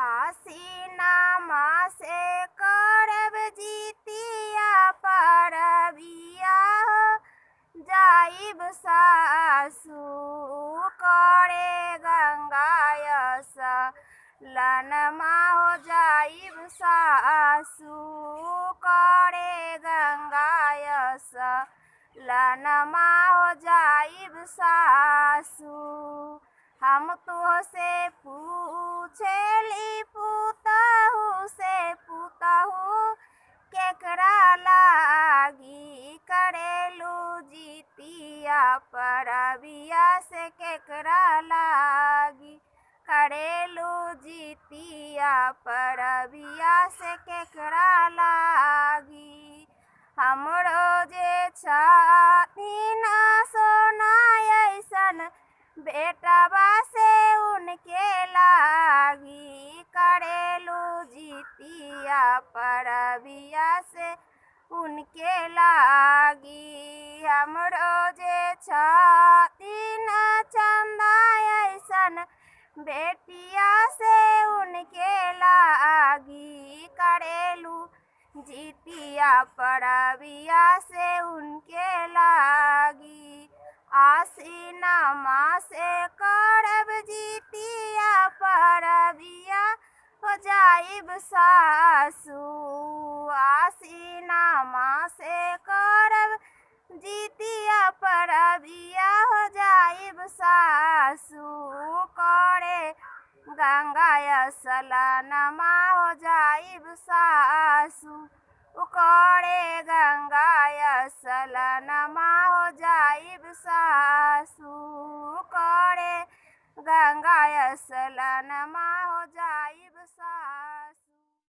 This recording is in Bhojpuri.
आसीना मासे करब जितिया परबिया जाइब सासु करे गंगायस लनमा हो जाइब सासु करे गंगायस लनमा हो जाइब सासु। हम तो से पूछेली पुतहु से पुतहु केकरा लागी करेलू जितिया परबिया से केकरा लागी करेलू जितिया परबिया से केकरा लागी। हमरो जे छथिन सोना ऐसन बेटवा से उनके लागी करेलू जितिया परबिया से उनके लागी। हमरो जे छथिन चंदा ऐसन बेटिया से उनके लागी करेलू जितिया परबिया से उनके लागी। आसीना मासे करब जितिया परबिया हो जाइब सासु। आसीना मासे करब जितिया परबिया हो जाइब सासु करे गंगायस लनमा हो जाइब सासु करे गंगायस लनमा हो जाइब सासु करे गंगायस लनमा